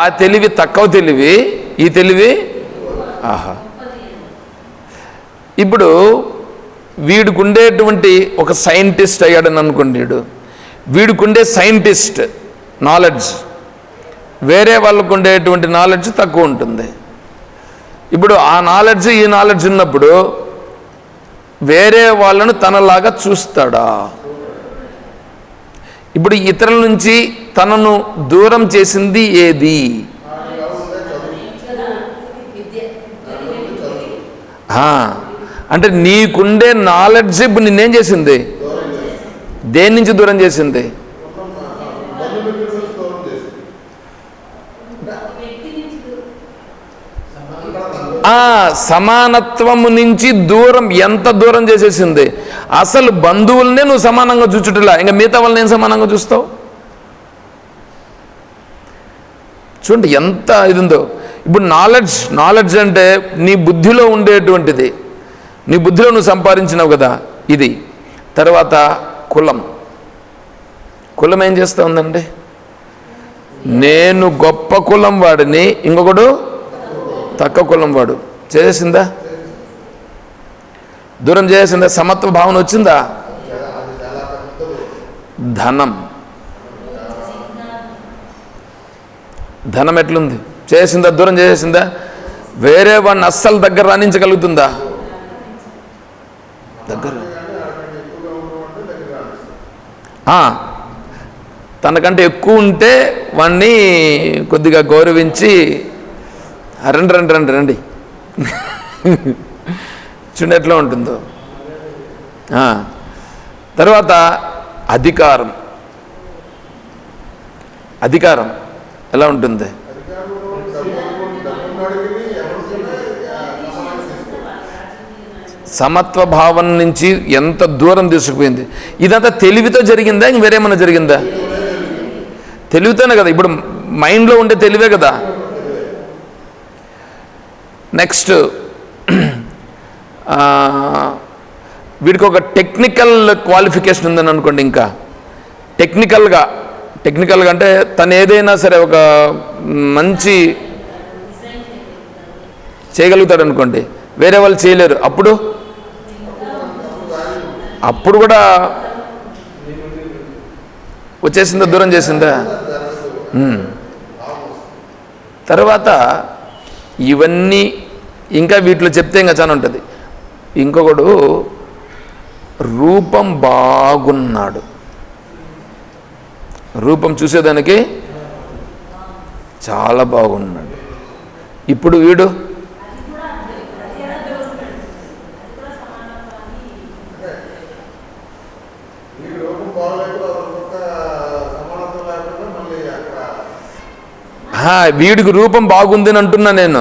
ఆ తెలివి తక్కువ తెలివి, ఈ తెలివి ఆహా. ఇప్పుడు వీడికి ఉండేటువంటి ఒక సైంటిస్ట్ అయ్యాడని అనుకోండి, వీడికి ఉండే సైంటిస్ట్ నాలెడ్జ్ వేరే వాళ్ళకు ఉండేటువంటి నాలెడ్జ్ తక్కువ ఉంటుంది. ఇప్పుడు ఆ నాలెడ్జ్ ఈ నాలెడ్జ్ ఉన్నప్పుడు వేరే వాళ్ళను తనలాగా చూస్తాడా? ఇప్పుడు ఇతరుల నుంచి తనను దూరం చేసింది ఏది? అంటే నీకుండే నాలెడ్జ్ ఇప్పుడు నిన్నేం చేసింది? దేని నుంచి దూరం చేసింది? సమానత్వము నుంచి దూరం, ఎంత దూరం చేసేసింది? అసలు బంధువులనే నువ్వు సమానంగా చూచుటలా, ఇంకా మిగతా వాళ్ళని ఏం సమానంగా చూస్తావు? చూడండి ఎంత ఇది ఉందో. ఇప్పుడు నాలెడ్జ్ అంటే నీ బుద్ధిలో ఉండేటువంటిది, నీ బుద్ధిలో నువ్వు సంపాదించినావు కదా ఇది. తర్వాత కులం ఏం చేస్తూ ఉందండి? నేను గొప్ప కులం వాడిని, ఇంకొకడు తక్కువ కులం వాడు. చేసిందా? దూరం చేసిందా? సమత్వ భావన వచ్చిందా? ధనం ఎట్లుంది? చేసిందా? దూరం చేసిందా? వేరే వాడిని అస్సలు దగ్గర రాణించగలుగుతుందా? దగ్గర తనకంటే ఎక్కువ ఉంటే వాడిని కొద్దిగా గౌరవించి రండి రండి రండి రండి చూడండి ఎట్లా ఉంటుందో. తర్వాత అధికారం ఎలా ఉంటుంది? సమత్వ భావం నుంచి ఎంత దూరం తీసుకుపోయింది. ఇదంతా తెలివితో జరిగిందా, ఇంక వేరేమన్నా జరిగిందా? తెలివితోనే కదా. ఇప్పుడు మైండ్లో ఉండే తెలివే కదా. నెక్స్ట్ వీడికి ఒక టెక్నికల్ క్వాలిఫికేషన్ ఉందని అనుకోండి. ఇంకా టెక్నికల్గా అంటే తను ఏదైనా సరే ఒక మంచి చేయగలుగుతాడు అనుకోండి, వేరే వాళ్ళు చేయలేరు. అప్పుడు కూడా వచ్చేసిందా? దూరం చేసిందా? తర్వాత ఇవన్నీ ఇంకా వీటిలో చెప్తే ఇంకా చాలా ఉంటుంది. ఇంకొకడు రూపం బాగున్నాడు, రూపం చూసేదానికి చాలా బాగున్నాడు. ఇప్పుడు వీడు వీడికి రూపం బాగుందని అంటున్నా నేను.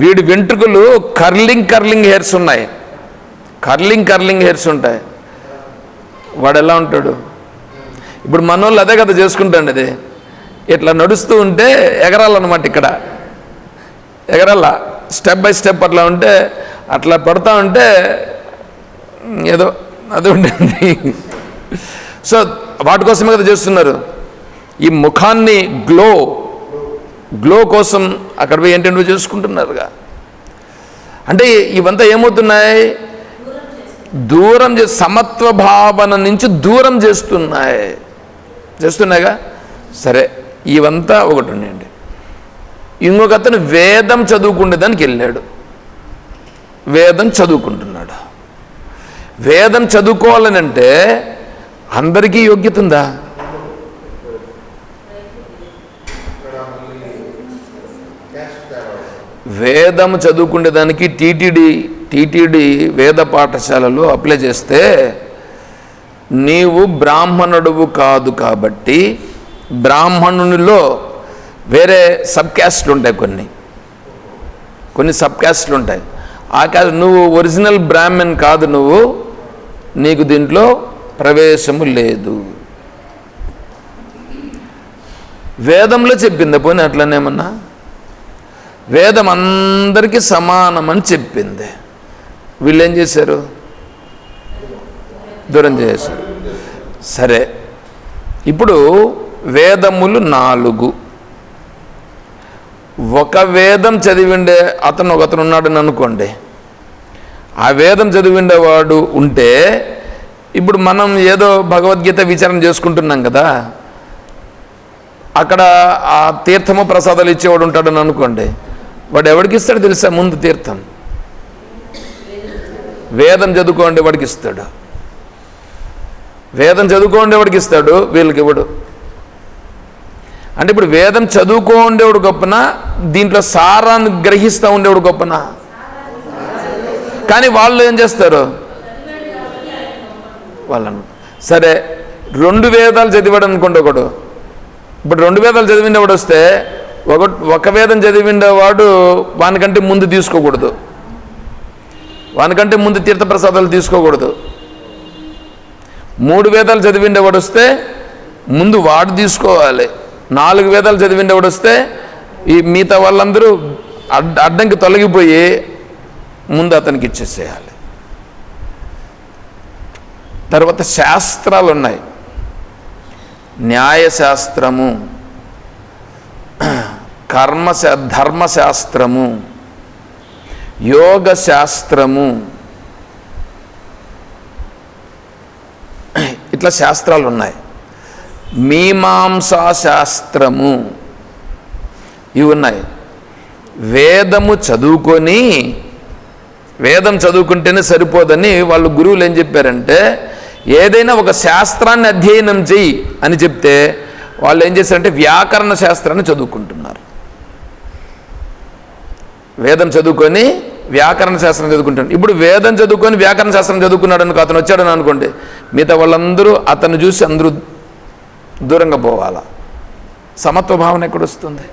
వీడి వెంట్రుకలు కర్లింగ్ హెయిర్స్ ఉన్నాయి, కర్లింగ్ హెయిర్స్ ఉంటాయి. వాడు ఎలా ఉంటాడు? ఇప్పుడు మనోళ్ళు అదే కదా చేసుకుంటాండి. అది ఇట్లా నడుస్తూ ఉంటే ఎగరాలన్నమాట. ఇక్కడ ఎగరాల స్టెప్ బై స్టెప్ అట్లా ఉంటే, అట్లా పడుతూ ఉంటే ఏదో అది ఉంటుంది. సో వాటి కోసమే కదా చేస్తున్నారు. ఈ ముఖాన్ని గ్లో కోసం అక్కడ పోయి ఏంటంటే చేసుకుంటున్నారుగా. అంటే ఇవంతా ఏమవుతున్నాయి? దూరం సమత్వ భావన నుంచి దూరం చేస్తున్నాయిగా. సరే, ఇవంతా ఒకటి ఉన్నాయండి. ఇంకొక అతను వేదం చదువుకునేదానికి వెళ్ళాడు, వేదం చదువుకుంటున్నాడు. వేదం చదువుకోవాలని అంటే అందరికీ యోగ్యత ఉందా? వేదము చదువుకునేదానికి టీటీడీ వేద పాఠశాలలో అప్లై చేస్తే నీవు బ్రాహ్మణుడువు కాదు కాబట్టి, బ్రాహ్మణునిలో వేరే సబ్ క్యాస్ట్లు ఉంటాయి, కొన్ని సబ్ క్యాస్ట్లు ఉంటాయి. ఆ క్యాస్ట్ నువ్వు ఒరిజినల్ బ్రాహ్మణ్ కాదు, నీకు దీంట్లో ప్రవేశము లేదు. వేదంలో చెప్పిందా? పోనీ అట్లనేమన్నా వేదం అందరికీ సమానమని చెప్పింది. వీళ్ళు ఏం చేశారు? దూరం చేశారు. సరే, ఇప్పుడు వేదములు 4. ఒక వేదం చదివిండే ఒకతను ఉన్నాడని అనుకోండి. ఆ వేదం చదివిండేవాడు ఉంటే ఇప్పుడు మనం ఏదో భగవద్గీత విచారణ చేసుకుంటున్నాం కదా, అక్కడ ఆ తీర్థము ప్రసాదాలు ఇచ్చేవాడు ఉంటాడని అనుకోండి. వాడు ఎవడికి ఇస్తాడు తెలుసా? ముందు తీర్థం వేదం చదువుకోండి వాడికి ఇస్తాడు. వేదం చదువుకోండేవాడికి ఇస్తాడు, వీళ్ళకి ఇవ్వడు. అంటే ఇప్పుడు వేదం చదువుకోండేవాడు గొప్పనా, దీంట్లో సారాన్ని గ్రహిస్తూ ఉండేవాడు గొప్పనా? కానీ వాళ్ళు ఏం చేస్తారు? వాళ్ళను సరే 2 వేదాలు చదివాడు అనుకోండి ఒకడు. ఇప్పుడు 2 వేదాలు చదివిండేవాడు వస్తే ఒక వేదం చదివిండేవాడు వానికంటే ముందు తీసుకోకూడదు, వానికంటే ముందు తీర్థప్రసాదాలు తీసుకోకూడదు. 3 వేదాలు చదివిండేవాడు వస్తే ముందు వాడు తీసుకోవాలి. 4 వేదాలు చదివిండేవాడు వస్తే ఈ మిగతా వాళ్ళందరూ అడ్డంకి తొలగిపోయి ముందు అతనికి ఇచ్చేసేయాలి. తర్వాత శాస్త్రాలు ఉన్నాయి. న్యాయశాస్త్రము, ధర్మశాస్త్రము, యోగ శాస్త్రము, ఇట్లా శాస్త్రాలు ఉన్నాయి. మీమాంసా శాస్త్రము, ఇవి ఉన్నాయి. వేదం చదువుకుంటేనే సరిపోదని వాళ్ళు గురువులు ఏం చెప్పారంటే, ఏదైనా ఒక శాస్త్రాన్ని అధ్యయనం చెయ్యి అని చెప్తే వాళ్ళు ఏం చేశారంటే వ్యాకరణ శాస్త్రాన్ని చదువుకుంటున్నారు. వేదం చదువుకొని వ్యాకరణ శాస్త్రం చదువుకుంటాడు. ఇప్పుడు వేదం చదువుకొని వ్యాకరణ శాస్త్రం చదువుకున్నాడు అనుకో, అతను వచ్చాడని అనుకోండి, మిగతా వాళ్ళందరూ అతను చూసి అందరూ దూరంగా పోవాలా. సమత్వ భావన ఎక్కడొస్తుంది?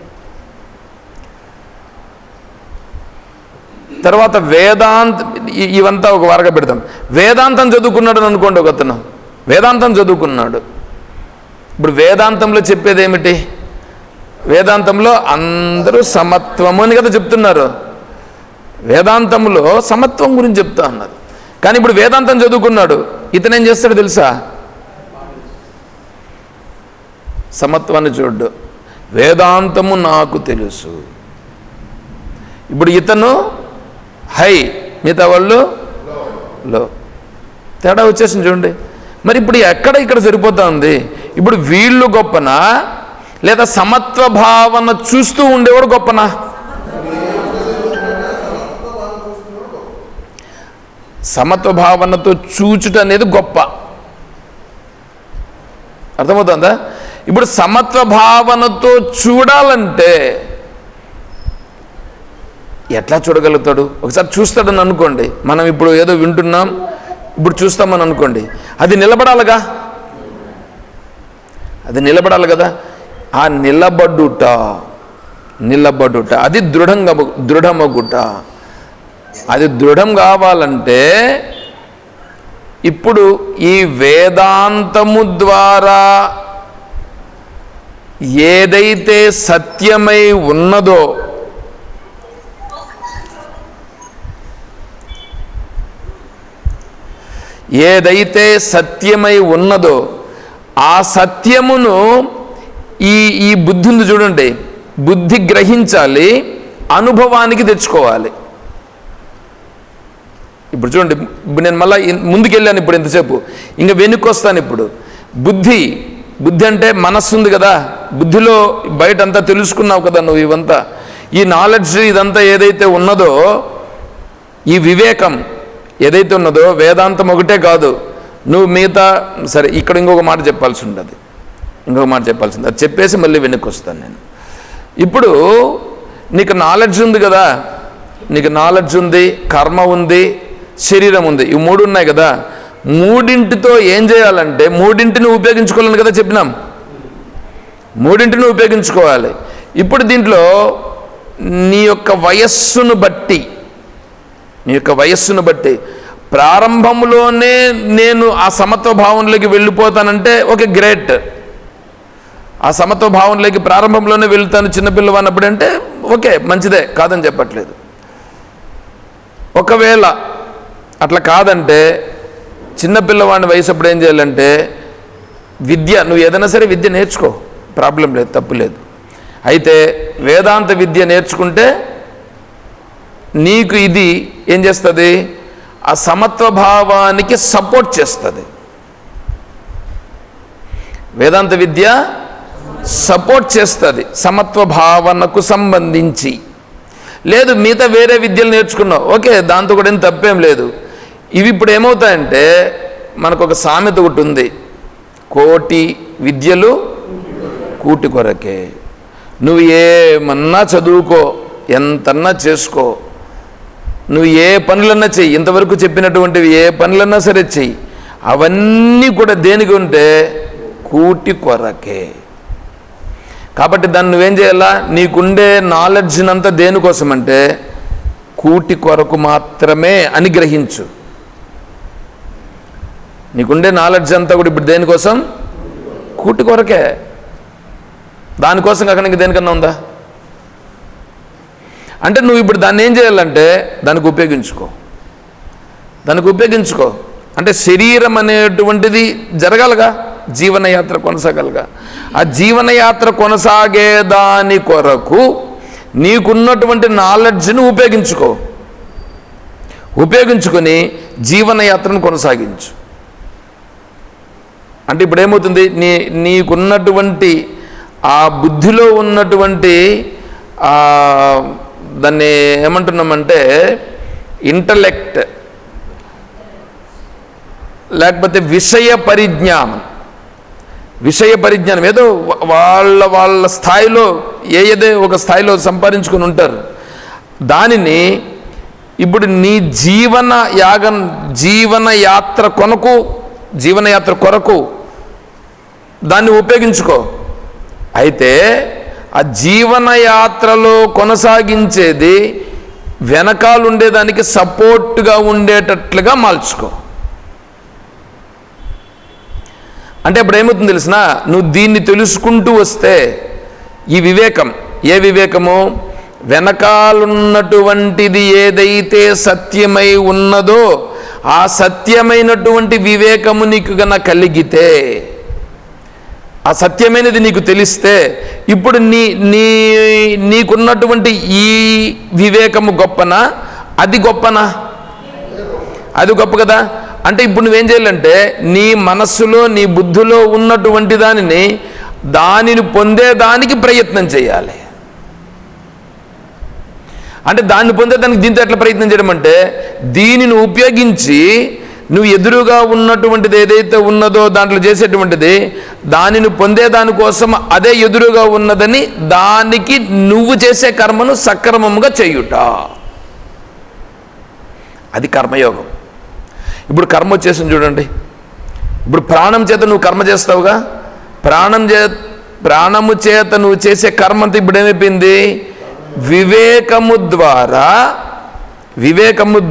తర్వాత ఇవంతా ఒక వారగా పెడతాం. వేదాంతం చదువుకున్నాడు అని అనుకోండి, ఒక అతను వేదాంతం చదువుకున్నాడు. ఇప్పుడు వేదాంతంలో చెప్పేది ఏమిటి? వేదాంతంలో అందరూ సమత్వము అని కదా చెప్తున్నారు. వేదాంతంలో సమత్వం గురించి చెప్తా ఉన్నారు. కానీ ఇప్పుడు వేదాంతం చదువుకున్నాడు, ఇతను ఏం చేస్తాడు తెలుసా? సమత్వాన్ని చూడ్డు. వేదాంతము నాకు తెలుసు. ఇప్పుడు ఇతను హై, మిగతా వాళ్ళు లో. తేడా వచ్చేసింది చూడండి. మరి ఇప్పుడు ఇక్కడ సరిపోతా ఉంది. ఇప్పుడు వీళ్ళు గొప్పనా లేదా సమత్వ భావన చూస్తూ ఉండేవాడు గొప్పనా? సమత్వ భావనతో చూచుట అనేది గొప్ప. అర్థమవుతుందా? ఇప్పుడు సమత్వ భావనతో చూడాలంటే ఎట్లా చూడగలుగుతాడు? ఒకసారి చూస్తాడని అనుకోండి, మనం ఇప్పుడు ఏదో వింటున్నాం, ఇప్పుడు చూస్తామని అనుకోండి, అది నిలబడాలిగా, అది నిలబడాలి కదా. ఆ నిలబడుట అది దృఢమగుట. అది దృఢం కావాలంటే ఇప్పుడు ఈ వేదాంతము ద్వారా ఏదైతే సత్యమై ఉన్నదో, ఏదైతే సత్యమై ఉన్నదో ఆ సత్యమును ఈ బుద్ధి ఉంది చూడండి, బుద్ధి గ్రహించాలి, అనుభవానికి తెచ్చుకోవాలి. ఇప్పుడు చూడండి, ఇప్పుడు నేను మళ్ళీ ముందుకెళ్ళాను, ఇప్పుడు ఎంతసేపు ఇంకా వెనక్కి వస్తాను. ఇప్పుడు బుద్ధి అంటే మనస్సు ఉంది కదా, బుద్ధిలో బయట అంతా తెలుసుకున్నావు కదా నువ్వు. ఇవంతా ఈ నాలెడ్జ్ ఇదంతా ఏదైతే ఉన్నదో, ఈ వివేకం ఏదైతే ఉన్నదో, వేదాంతం ఒకటే కాదు, నువ్వు మిగతా సరే ఇక్కడ ఇంకొక మాట చెప్పాల్సి ఉంటుంది, అది చెప్పేసి మళ్ళీ వెనక్కి వస్తాను నేను. ఇప్పుడు నీకు నాలెడ్జ్ ఉంది కదా, నీకు నాలెడ్జ్ ఉంది, కర్మ ఉంది, శరీరం ఉంది, ఇవి 3 ఉన్నాయి కదా. 3ంటితో ఏం చేయాలంటే 3ంటిని ఉపయోగించుకోవాలని కదా చెప్పినాం. 3ంటిని ఉపయోగించుకోవాలి. ఇప్పుడు దీంట్లో నీ యొక్క వయస్సును బట్టి ప్రారంభంలోనే నేను ఆ సమత్వ భావంలోకి వెళ్ళిపోతానంటే ఓకే, గ్రేట్. ఆ సమత్వ భావంలోకి ప్రారంభంలోనే వెళ్తాను చిన్నపిల్లవాడినప్పుడు అంటే ఓకే, మంచిదే, కాదని చెప్పట్లేదు. ఒకవేళ అట్లా కాదంటే చిన్నపిల్లవాడిని వయసు అప్పుడు ఏం చేయాలంటే నువ్వు ఏదైనా సరే విద్య నేర్చుకో. ప్రాబ్లం లేదు, తప్పు లేదు. అయితే వేదాంత విద్య నేర్చుకుంటే నీకు ఇది ఏం చేస్తుంది, ఆ సమత్వ భావానికి సపోర్ట్ చేస్తుంది. వేదాంత విద్య సపోర్ట్ చేస్తుంది సమత్వ భావనకు సంబంధించి. లేదు మిగతా వేరే విద్యలు నేర్చుకున్నావు, ఓకే, దాంతో కూడా ఏం తప్పేం లేదు. ఇవి ఇప్పుడు ఏమవుతాయంటే, మనకు ఒక సామెత ఒకటి ఉంది, కోటి విద్యలు కూటి కొరకే. నువ్వు ఏమన్నా చదువుకో, ఎంతన్నా చేసుకో, నువ్వు ఏ పనులన్నా చెయ్యి, ఇంతవరకు చెప్పినటువంటివి ఏ పనులన్నా సరే చెయ్యి, అవన్నీ కూడా దేనికి ఉంటే కూటి కొరకే. కాబట్టి దాన్ని నువ్వేం చేయాలా, నీకుండే నాలెడ్జ్నంతా దేనికోసం అంటే కూటి కొరకు మాత్రమే అని గ్రహించు. నీకుండే నాలెడ్జ్ అంతా కూడా ఇప్పుడు దేనికోసం, కూటి కొరకే. దానికోసం కాకుండా ఇంక దేనికన్నా ఉందా అంటే, నువ్వు ఇప్పుడు దాన్ని ఏం చేయాలంటే దానికి ఉపయోగించుకో. అంటే శరీరం అనేటువంటిది జరగాలిగా, జీవనయాత్ర కొనసాగాలిగా. ఆ జీవనయాత్ర కొనసాగే దాని కొరకు నీకున్నటువంటి నాలెడ్జ్ను ఉపయోగించుకొని జీవనయాత్రను కొనసాగించు. అంటే ఇప్పుడు ఏమవుతుంది, నీకున్నటువంటి ఆ బుద్ధిలో ఉన్నటువంటి దాన్ని ఏమంటున్నామంటే ఇంటలెక్ట్, లేకపోతే విషయ పరిజ్ఞానం ఏదో వాళ్ళ స్థాయిలో ఏదో ఒక స్థాయిలో సంపాదించుకొని ఉంటారు. దానిని ఇప్పుడు నీ జీవనయాత్ర కొరకు దాన్ని ఉపయోగించుకో. అయితే ఆ జీవనయాత్రలో కొనసాగించేది వెనకాలుండేదానికి సపోర్ట్గా ఉండేటట్లుగా మార్చుకో. అంటే ఇప్పుడు ఏమవుతుంది తెలిసిన, నువ్వు దీన్ని తెలుసుకుంటూ వస్తే ఈ వివేకం, ఏ వివేకము, వెనకాలన్నటువంటిది ఏదైతే సత్యమై ఉన్నదో ఆ సత్యమైనటువంటి వివేకము నీకు గన కలిగితే, ఆ సత్యమైనది నీకు తెలిస్తే, ఇప్పుడు నీకున్నటువంటి ఈ వివేకము గొప్పనా, అది గొప్పనా? అది గొప్ప కదా. అంటే ఇప్పుడు నువ్వేం చేయాలంటే నీ మనస్సులో నీ బుద్ధిలో ఉన్నటువంటి దానిని పొందేదానికి ప్రయత్నం చేయాలి. అంటే దాన్ని పొందేదానికి దీంతో ఎట్లా ప్రయత్నం చేయడం అంటే, దీనిని ఉపయోగించి నువ్వు ఎదురుగా ఉన్నటువంటిది ఏదైతే ఉన్నదో దాంట్లో చేసేటువంటిది, దానిని పొందేదానికోసం అదే ఎదురుగా ఉన్నదని దానికి నువ్వు చేసే కర్మను సక్రమంగా చేయుట, అది కర్మయోగం. ఇప్పుడు కర్మ వచ్చేసింది చూడండి. ఇప్పుడు ప్రాణం చేత నువ్వు కర్మ చేస్తావుగా, ప్రాణము చేత నువ్వు చేసే కర్మ అంతా ఇప్పుడు ఏమైపోయింది, వివేకము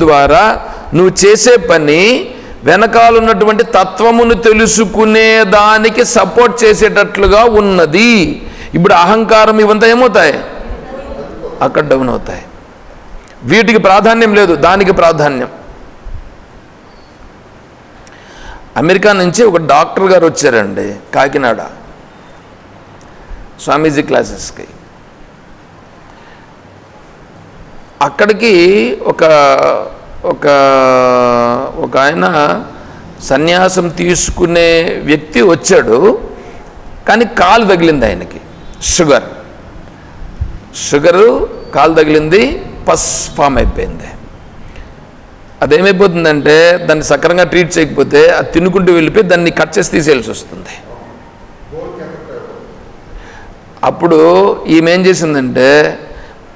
ద్వారా నువ్వు చేసే పని వెనకాలన్నటువంటి తత్వమును తెలుసుకునే దానికి సపోర్ట్ చేసేటట్లుగా ఉన్నది. ఇప్పుడు అహంకారం ఇవంతా ఏమవుతాయి, అక్కడ డౌన్ అవుతాయి. వీటికి ప్రాధాన్యం లేదు, దానికి ప్రాధాన్యం. అమెరికా నుంచి ఒక డాక్టర్ గారు వచ్చారండి కాకినాడ స్వామీజీ క్లాసెస్కి. అక్కడికి ఒక ఆయన సన్యాసం తీసుకునే వ్యక్తి వచ్చాడు. కానీ కాలు తగిలింది ఆయనకి, షుగరు కాలు తగిలింది, పస్ ఫామ్ అయిపోయింది. అదేమైపోతుందంటే దాన్ని సక్రంగా ట్రీట్ చేయకపోతే అది తినుకుంటూ వెళ్ళిపోయి దాన్ని కట్ చేసి తీసేయాల్సి వస్తుంది. అప్పుడు ఈమె ఏం చేసిందంటే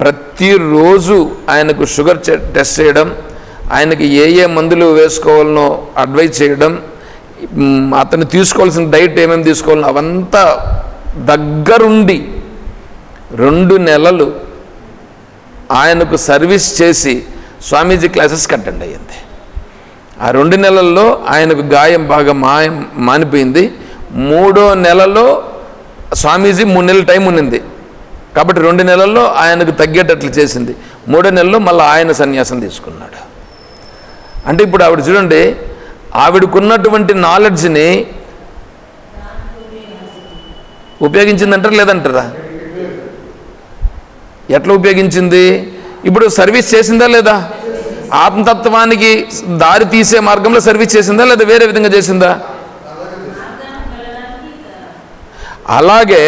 ప్రతిరోజు ఆయనకు షుగర్ టెస్ట్ చేయడం, ఆయనకి ఏ మందులు వేసుకోవాలనో అడ్వైజ్ చేయడం, అతను తీసుకోవాల్సిన డైట్ ఏమేమి తీసుకోవాలనో అవంతా దగ్గరుండి 2 నెలలు ఆయనకు సర్వీస్ చేసి స్వామీజీ క్లాసెస్కి అటెండ్ అయ్యింది. ఆ 2 నెలల్లో ఆయనకు గాయం బాగా మానిపోయింది. 3వ నెలలో స్వామీజీ 3 నెలల టైం ఉన్నింది కాబట్టి 2 నెలల్లో ఆయనకు తగ్గేటట్లు చేసింది. 3వ నెలలో మళ్ళీ ఆయన సన్యాసం తీసుకున్నాడు. అంటే ఇప్పుడు ఆవిడ చూడండి, ఆవిడకున్నటువంటి నాలెడ్జ్ని ఉపయోగించిందంటారా లేదంటారా? ఎట్లా ఉపయోగించింది? ఇప్పుడు సర్వీస్ చేసిందా లేదా? ఆత్మతత్వానికి దారి తీసే మార్గంలో సర్వీస్ చేసిందా లేదా వేరే విధంగా చేసిందా? అలాగే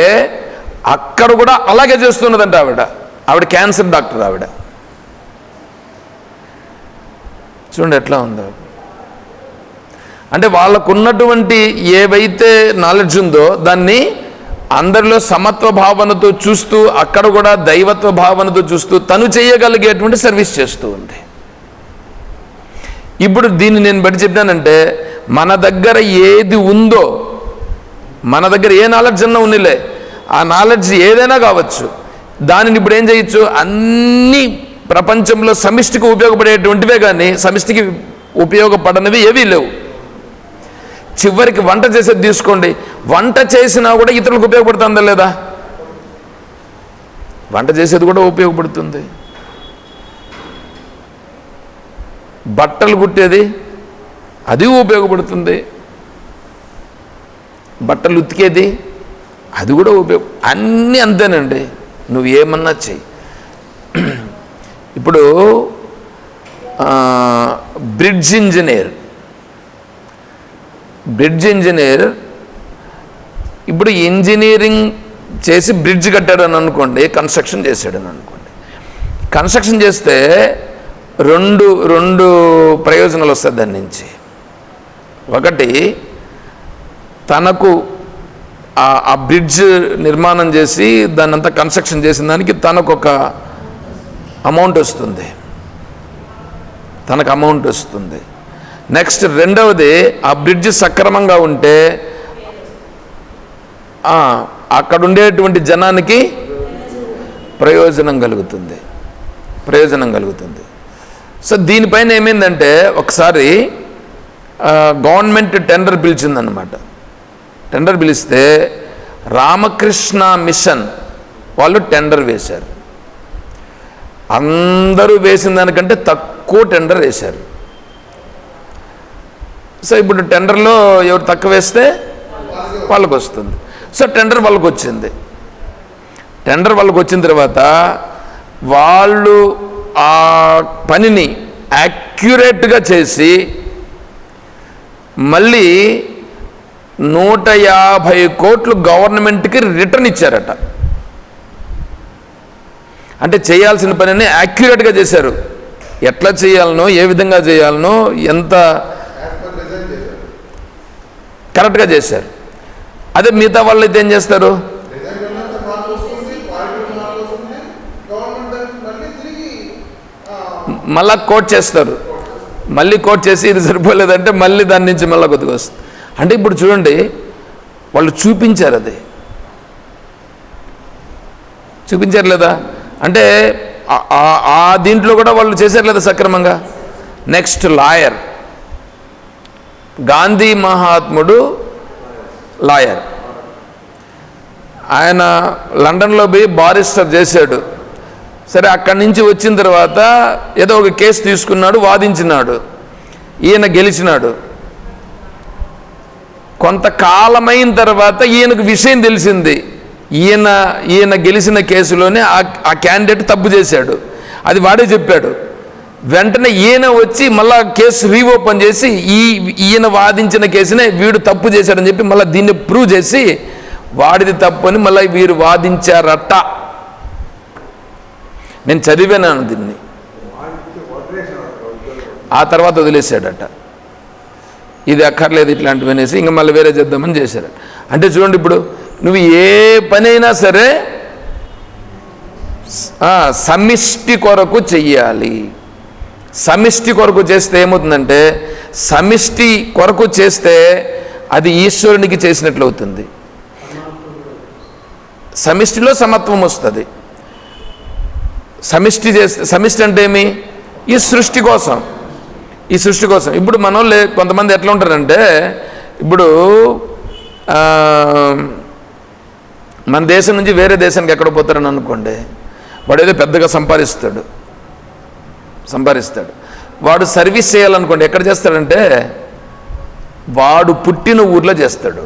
అక్కడ కూడా అలాగే చేస్తున్నదంట ఆవిడ క్యాన్సర్ డాక్టర్. ఆవిడ చూడండి ఎట్లా ఉందో. అంటే వాళ్ళకున్నటువంటి ఏవైతే నాలెడ్జ్ ఉందో దాన్ని అందరిలో సమత్వ భావనతో చూస్తూ, అక్కడ కూడా దైవత్వ భావనతో చూస్తూ తను చేయగలిగేటువంటి సర్వీస్ చేస్తూ ఉంది. ఇప్పుడు దీన్ని నేను బట్టి చెప్పానంటే, మన దగ్గర ఏది ఉందో, మన దగ్గర ఏ నాలెడ్జ్ అన్నా ఉన్నిలే, ఆ నాలెడ్జ్ ఏదైనా కావచ్చు, దానిని ఇప్పుడు ఏం చేయొచ్చు? అన్ని ప్రపంచంలో సమిష్టికి ఉపయోగపడేటువంటివే కానీ సమిష్టికి ఉపయోగపడనివి ఏవీ లేవు. చివరికి వంట చేసేది తీసుకోండి, వంట చేసినా కూడా ఇతరులకు ఉపయోగపడుతుందా లేదా? వంట చేసేది కూడా ఉపయోగపడుతుంది. బట్టలు కుట్టేది అది ఉపయోగపడుతుంది, బట్టలు ఉతికేది అది కూడా అన్నీ అంతేనండి. నువ్వు ఏమన్నా చెయ్యి. ఇప్పుడు బ్రిడ్జ్ ఇంజనీర్ ఇప్పుడు ఇంజనీరింగ్ చేసి బ్రిడ్జ్ కట్టాడని అనుకోండి, కన్స్ట్రక్షన్ చేశాడని అనుకోండి. కన్స్ట్రక్షన్ చేస్తే రెండు ప్రయోజనాలు వస్తాయి దాని నుంచి. ఒకటి, తనకు ఆ బ్రిడ్జ్ నిర్మాణం చేసి దాన్ని అంతా కన్స్ట్రక్షన్ చేసిన దానికి తనకు ఒక అమౌంట్ వస్తుంది, నెక్స్ట్ రెండవది, ఆ బ్రిడ్జ్ సక్రమంగా ఉంటే అక్కడ ఉండేటువంటి జనానికి ప్రయోజనం కలుగుతుంది. సో దీనిపైన ఏమైందంటే, ఒకసారి గవర్నమెంట్ టెండర్ పిలిచిందన్నమాట. టెండర్ పిలిస్తే రామకృష్ణ మిషన్ వాళ్ళు టెండర్ వేశారు. అందరూ వేసిన దానికంటే తక్కువ టెండర్ వేశారు. సో ఇప్పుడు టెండర్లో ఎవరు తక్కువ వేస్తే వాళ్ళకు వస్తుంది. సో టెండర్ వాళ్ళకు వచ్చింది. టెండర్ వాళ్ళకు వచ్చిన తర్వాత వాళ్ళు ఆ పనిని యాక్యురేట్గా చేసి మళ్ళీ 150 కోట్లు గవర్నమెంట్కి రిటర్న్ ఇచ్చారట. అంటే చేయాల్సిన పనిని యాక్యురేట్గా చేశారు. ఎట్లా చేయాలనో, ఏ విధంగా చేయాలనో, ఎంత కరెక్ట్గా చేశారు. అదే మిగతా వాళ్ళు అయితే ఏం చేస్తారు? మళ్ళా కోట్ చేస్తారు. మళ్ళీ కోట్ చేసి ఇది సరిపోలేదంటే మళ్ళీ దాని నుంచి మళ్ళీ కొద్దిగా వస్తుంది. అంటే ఇప్పుడు చూడండి, వాళ్ళు చూపించారు, అది చూపించారు లేదా? అంటే ఆ దీంట్లో కూడా వాళ్ళు చేశారు లేదా సక్రమంగా? నెక్స్ట్ లాయర్, గాంధీ మహాత్ముడు లాయర్, ఆయన లండన్లో పోయి బారిస్టర్ చేశాడు. సరే, అక్కడి నుంచి వచ్చిన తర్వాత ఏదో ఒక కేసు తీసుకున్నాడు, వాదించినాడు, ఈయన గెలిచినాడు. కొంతకాలమైన తర్వాత ఈయనకు విషయం తెలిసింది, ఈయన గెలిచిన కేసులోనే ఆ క్యాండిడేట్ తప్పు చేశాడు, అది వాడే చెప్పాడు. వెంటనే ఈయన వచ్చి మళ్ళా కేసు రీఓపెన్ చేసి ఈయన వాదించిన కేసునే వీడు తప్పు చేశాడని చెప్పి మళ్ళీ దీన్ని ప్రూవ్ చేసి వాడిది తప్పు అని మళ్ళీ వీరు వాదించారట. నేను చదివాను దీన్ని. ఆ తర్వాత వదిలేశాడట, ఇది అక్కర్లేదు ఇట్లాంటివి అనేసి ఇంకా మళ్ళీ వేరే చేద్దామని చేశారు. అంటే చూడండి, ఇప్పుడు నువ్వు ఏ పనైనా సరే సమిష్టి కొరకు చెయ్యాలి. సమిష్టి కొరకు చేస్తే ఏమవుతుందంటే, సమిష్టి కొరకు చేస్తే అది ఈశ్వరునికి చేసినట్లు అవుతుంది. సమిష్టిలో సమత్వం వస్తుంది. సమిష్టి అంటే ఏమి? ఈ సృష్టి కోసం. ఇప్పుడు మనం కొంతమంది ఎట్లా ఉంటారంటే, ఇప్పుడు మన దేశం నుంచి వేరే దేశానికి ఎక్కడ పోతారని అనుకోండి, వాడు ఏదో పెద్దగా సంపాదిస్తాడు. వాడు సర్వీస్ చేయాలనుకోండి, ఎక్కడ చేస్తాడంటే వాడు పుట్టిన ఊర్లో చేస్తాడు.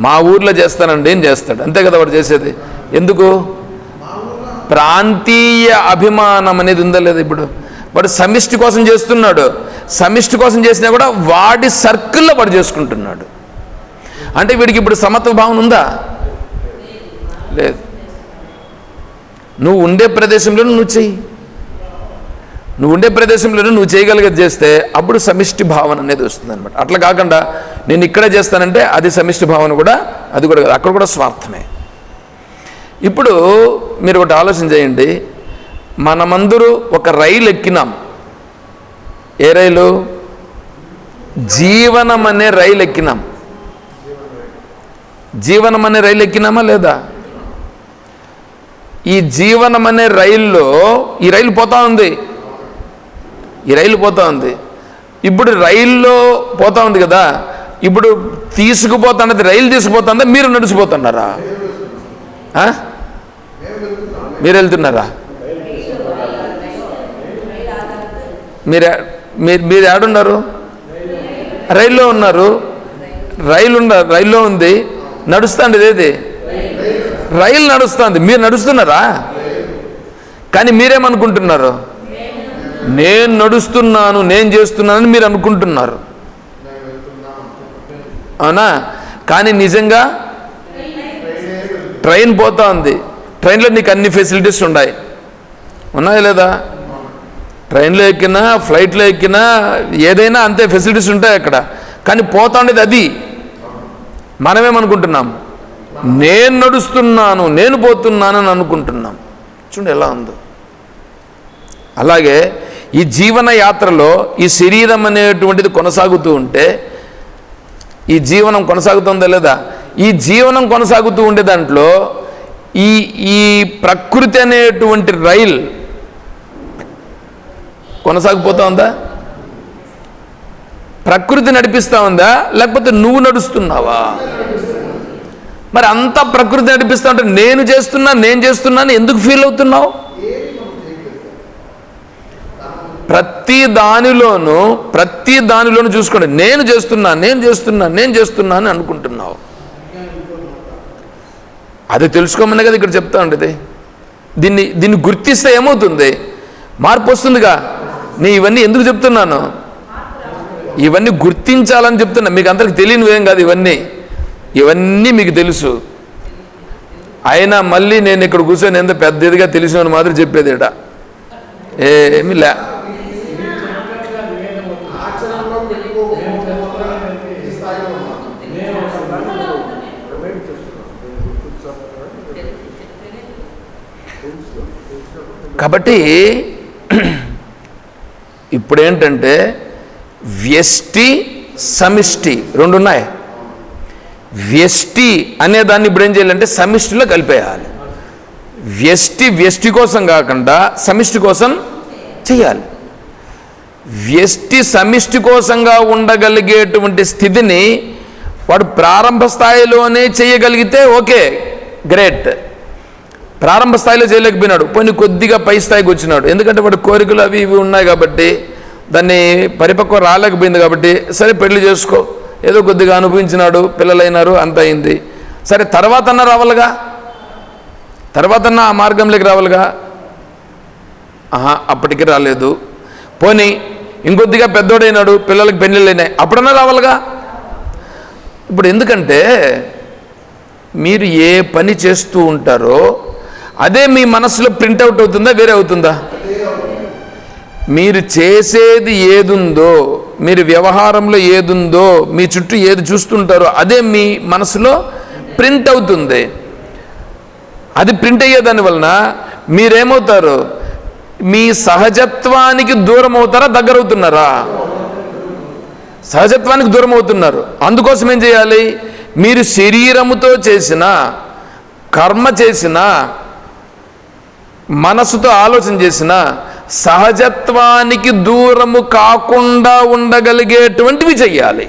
మా ఊర్లో చేస్తానండి ఏం చేస్తాడు, అంతే కదా వాడు చేసేది. ఎందుకు? ప్రాంతీయ అభిమానం అనేది ఉందా లేదా? ఇప్పుడు వాడు సమిష్టి కోసం చేస్తున్నాడు, సమిష్టి కోసం చేసినా కూడా వాడి సర్కిల్లో వాడు చేసుకుంటున్నాడు. అంటే వీడికి ఇప్పుడు సమత్వ భావన ఉందా? లేదు. నువ్వు ఉండే ప్రదేశంలోనే నువ్వు చెయ్యి, నువ్వు ఉండే ప్రదేశంలోనే నువ్వు చేయగలిగేది చేస్తే అప్పుడు సమిష్టి భావన అనేది వస్తుంది అనమాట. అట్లా కాకుండా నేను ఇక్కడే చేస్తానంటే అది సమిష్టి భావన కూడా, అది కూడా అక్కడ కూడా స్వార్థమే. ఇప్పుడు మీరు ఒకటి ఆలోచన చేయండి, మనమందరూ ఒక రైలు ఎక్కినాం. ఏ రైలు? జీవనం అనే రైలు ఎక్కినాం. జీవనం అనే రైలు ఎక్కినామా లేదా? ఈ జీవనం అనే రైల్లో ఈ రైలు పోతా ఉంది, ఈ రైలు పోతా ఉంది. ఇప్పుడు రైల్లో పోతా ఉంది కదా, ఇప్పుడు తీసుకుపోతున్నది రైలు తీసుకుపోతుందా, మీరు నడిచిపోతున్నారా? మీరు వెళ్తున్నారా? మీరు ఏడున్నారు? రైల్లో ఉన్నారు. రైల్లో ఉంది, నడుస్తుంది. ఏది? రైలు నడుస్తుంది, మీరు నడుస్తున్నారా? కానీ మీరేమనుకుంటున్నారు? నేను నడుస్తున్నాను, నేను చేస్తున్నానని మీరు అనుకుంటున్నారు, అవునా? కానీ నిజంగా ట్రైన్ పోతా ఉంది, ట్రైన్లో నీకు అన్ని ఫెసిలిటీస్ ఉన్నాయి, ఉన్నాయా లేదా? ట్రైన్లో ఎక్కినా, ఫ్లైట్లో ఎక్కినా, ఏదైనా అంతే ఫెసిలిటీస్ ఉంటాయి అక్కడ. కానీ పోతా ఉండేది అది. మనమేమనుకుంటున్నాం? నేను నడుస్తున్నాను, నేను పోతున్నాను అని అనుకుంటున్నాం. చూడండి ఎలా ఉందో. అలాగే ఈ జీవన యాత్రలో ఈ శరీరం అనేటువంటిది కొనసాగుతూ ఉంటే, ఈ జీవనం కొనసాగుతుందా లేదా? ఈ జీవనం కొనసాగుతూ ఉండే దాంట్లో ఈ ప్రకృతి అనేటువంటి రైల్ కొనసాగిపోతా ఉందా? ప్రకృతి నడిపిస్తూ ఉందా, లేకపోతే నువ్వు నడుస్తున్నావా? మరి అంతా ప్రకృతి నడిపిస్తూ ఉంటే నేను చేస్తున్నాను ఎందుకు ఫీల్ అవుతున్నావు? ప్రతి దానిలోనూ చూసుకోండి, నేను చేస్తున్నాను అని అనుకుంటున్నావు. అది తెలుసుకోమని కదా ఇక్కడ చెప్తా ఉండేది. దీన్ని గుర్తిస్తే ఏమవుతుంది? మార్పు వస్తుందిగా. నేను ఇవన్నీ ఎందుకు చెప్తున్నాను? ఇవన్నీ గుర్తించాలని చెప్తున్నా. మీకు అందరికి తెలియనివేం కాదు, ఇవన్నీ మీకు తెలుసు. అయినా మళ్ళీ నేను ఇక్కడ కూర్చొని ఎంత పెద్దదిగా తెలిసిన మాత్రం చెప్పేది ఇట ఏమి లే. కాబట్టి ఇప్పుడేంటంటే వ్యష్టి సమిష్టి రెండు ఉన్నాయి. వ్యష్టి అనేదాన్ని ఇప్పుడు ఏం చేయాలంటే సమిష్టిలో కలిపేయాలి. వ్యష్టి కోసం కాకుండా సమిష్టి కోసం చేయాలి. వ్యష్టి సమిష్టి కోసంగా ఉండగలిగేటువంటి స్థితిని వాడు ప్రారంభ స్థాయిలోనే చేయగలిగితే ఓకే, గ్రేట్. ప్రారంభ స్థాయిలో చేయలేకపోయినాడు, పోనీ కొద్దిగా పై స్థాయికి వచ్చినాడు. ఎందుకంటే వాడు కోరికలు అవి ఇవి ఉన్నాయి కాబట్టి, దాన్ని పరిపక్వం రాలేకపోయింది కాబట్టి, సరే పెళ్లి చేసుకో, ఏదో కొద్దిగా అనుభవించినాడు, పిల్లలైనారు, అంత అయింది. సరే తర్వాతన్నా రావాలిగా, తర్వాతన్నా ఆ మార్గంలోకి రావాలిగా. అప్పటికి రాలేదు. పోనీ ఇంకొద్దిగా పెద్దోడైనాడు, పిల్లలకి పెళ్ళిళ్ళు అయినాయి, అప్పుడన్నా రావాలిగా. ఇప్పుడు ఎందుకంటే మీరు ఏ పని చేస్తూ ఉంటారో అదే మీ మనసులో ప్రింట్అవుట్ అవుతుందా, వేరే అవుతుందా? మీరు చేసేది ఏదుందో, మీరు వ్యవహారంలో ఏదుందో, మీ చుట్టూ ఏది చూస్తుంటారో అదే మీ మనసులో ప్రింట్ అవుతుంది. అది ప్రింట్ అయ్యేదాని వలన మీరేమవుతారు? మీ సహజత్వానికి దూరం అవుతారా, దగ్గర అవుతున్నారా? సహజత్వానికి దూరం అవుతున్నారు. అందుకోసం ఏం చేయాలి? మీరు శరీరముతో చేసిన కర్మ చేసిన, మనసుతో ఆలోచన చేసిన సహజత్వానికి దూరము కాకుండా ఉండగలిగేటువంటివి చెయ్యాలి.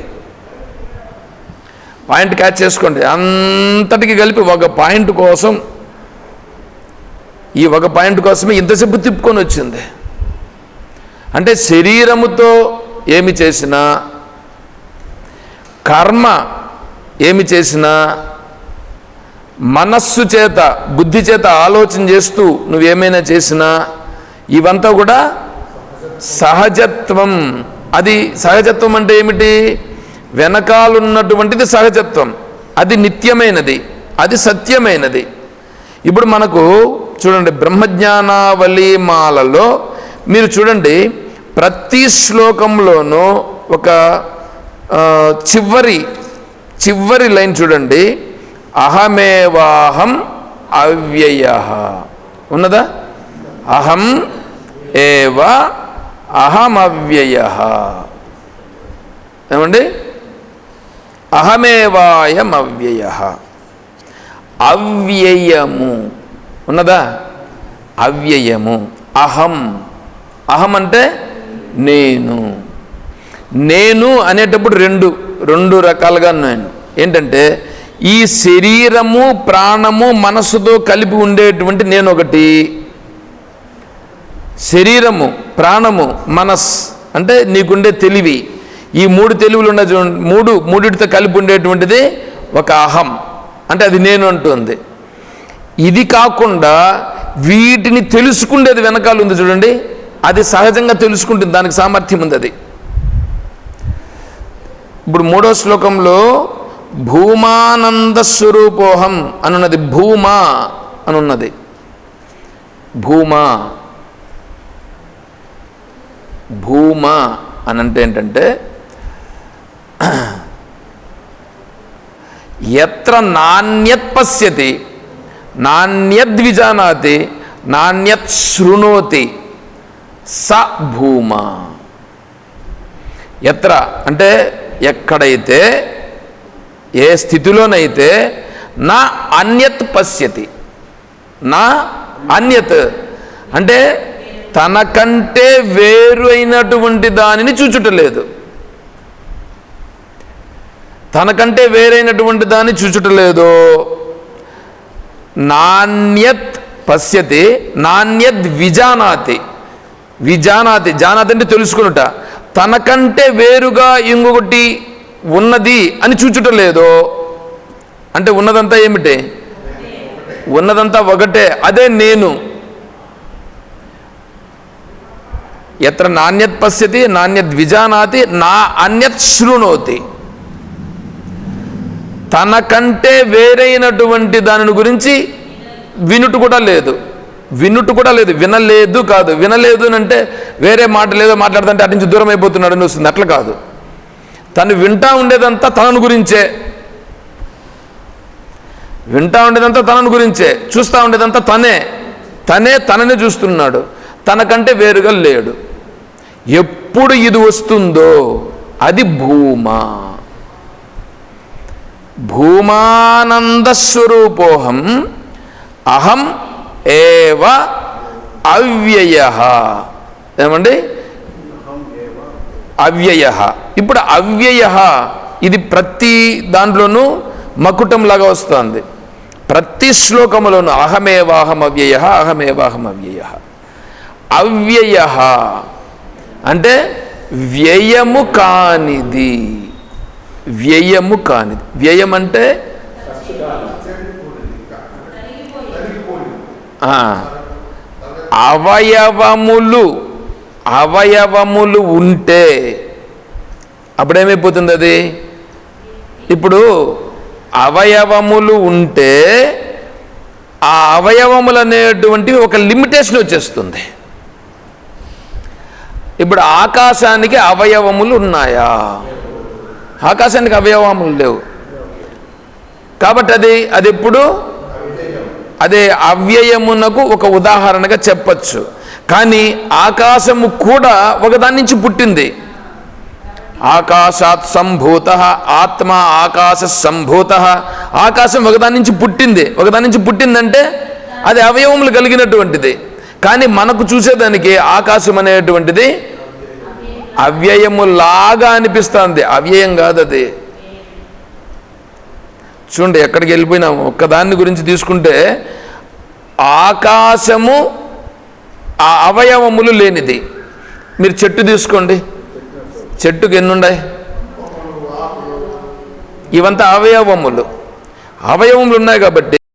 పాయింట్ క్యాచ్ చేసుకోండి. అంతటికి కలిపి ఒక పాయింట్ కోసం, ఈ ఒక పాయింట్ కోసమే ఇంతసేపు తిప్పుకొని వచ్చింది. అంటే శరీరముతో ఏమి చేసినా, కర్మ ఏమి చేసినా మనస్సు చేత బుద్ధి చేత ఆలోచన చేస్తూ నువ్వేమైనా చేసినా ఇవంతా కూడా సహజత్వం. అది సహజత్వం అంటే ఏమిటి? వెనకాలన్నటువంటిది సహజత్వం, అది నిత్యమైనది, అది సత్యమైనది. ఇప్పుడు మనకు చూడండి బ్రహ్మజ్ఞానావళి మాలలో మీరు చూడండి ప్రతి శ్లోకంలోనూ ఒక చివరి లైన్ చూడండి, అహమేవాహం అవ్యయః ఉన్నదా? అహం ఏవ అహమవ్యయః. ఏమండి? అహమేవాయం అవ్యయః. అవ్యయము ఉన్నదా? అవ్యయము. అహం అంటే నేను అనేటప్పుడు రెండు రకాలుగా నేను ఏంటంటే ఈ శరీరము ప్రాణము మనస్సుతో కలిపి ఉండేటువంటి నేను ఒకటి, శరీరము ప్రాణము మనస్ అంటే నీకుండే తెలివి, ఈ మూడు తెలివులు ఉన్న మూడిటితో కలిపి ఉండేటువంటిది ఒక అహం, అంటే అది నేను అంటుంది. ఇది కాకుండా వీటిని తెలుసుకుండేది వెనకాల ఉంది చూడండి, అది సహజంగా తెలుసుకుంటుంది, దానికి సామర్థ్యం ఉంది. అది ఇప్పుడు 3వ శ్లోకంలో భూమానంద స్వరూపోహం అనున్నది, భూమా అనున్నది. భూమా అనంటే ఏంటంటే యత్ర నాణ్యత్ పశ్యతి నాణ్యద్విజానాతి నాణ్యత్ శృణోతి స భూమా. యత్ర అంటే ఎక్కడైతే, ఏ స్థితిలోనైతే నా అన్యత్ పశ్యతి, నా అన్యత్ అంటే తనకంటే వేరు అయినటువంటి దానిని చూచుటలేదు, తనకంటే వేరైనటువంటి దాన్ని చూచుటలేదు. నాణ్యత్ పశ్యతి నాణ్యద్ విజానాతి, జానాతి అంటే తెలుసుకునుట, తనకంటే వేరుగా ఇంకొకటి ఉన్నది అని చూచుటలేదు. అంటే ఉన్నదంతా ఏమిటి? ఉన్నదంతా ఒకటే, అదే నేను. ఎత్ర నాణ్యత్ పశ్యతి నాణ్యద్ విజానాతి నా అన్యత్ శృణోతి. తనకంటే వేరైనటువంటి దానిని గురించి వినుట కూడా లేదు, వినలేదు కాదు. వినలేదు అంటే వేరే మాట లేదో మాట్లాడుతుంటే అటు నుంచి దూరం అయిపోతున్నాడు అని వస్తుంది, అట్లా కాదు. తను వింటా ఉండేదంతా తనను గురించే, చూస్తూ ఉండేదంతా తననే చూస్తున్నాడు, తనకంటే వేరుగా లేడు. ఎప్పుడు ఇది వస్తుందో అది భూమానంద స్వరూపోహం అహం ఏవ అవ్యయః. ఏమండి? అవ్యయః. ఇప్పుడు అవ్యయః ఇది ప్రతి దాంట్లోనూ మకుటంలాగా వస్తుంది, ప్రతి శ్లోకములోనూ అహమేవాహం అవ్యయః అహమేవాహం అవ్యయః. అవ్యయః అంటే వ్యయము కానిది, వ్యయం అంటే అవయవములు ఉంటే అప్పుడేమైపోతుంది అది? ఇప్పుడు అవయవములు ఉంటే ఆ అవయవములు అనేటువంటివి ఒక లిమిటేషన్ వచ్చేస్తుంది. ఇప్పుడు ఆకాశానికి అవయవములు ఉన్నాయా? ఆకాశానికి అవయవములు లేవు కాబట్టి అది ఎప్పుడు అదే అవ్యయమునకు ఒక ఉదాహరణగా చెప్పచ్చు. కానీ ఆకాశము కూడా ఒకదాని నుంచి పుట్టింది. ఆకాశాత్ సంభూత ఆత్మ ఆకాశ సంభూత. ఆకాశం ఒకదాని నుంచి పుట్టిందంటే అది అవయవములు కలిగినటువంటిది. కానీ మనకు చూసేదానికి ఆకాశం అనేటువంటిది అవ్యయములాగా అనిపిస్తుంది, అవ్యయం కాదు అది. చూడండి ఎక్కడికి వెళ్ళిపోయినాము. ఒక్కదాన్ని గురించి తీసుకుంటే ఆకాశము ఆ అవయవములు లేనిది. మీరు చెట్టు తీసుకోండి, చెట్టుకు ఎన్ని ఉన్నాయి? ఇవంతా అవయవములు ఉన్నాయి కాబట్టి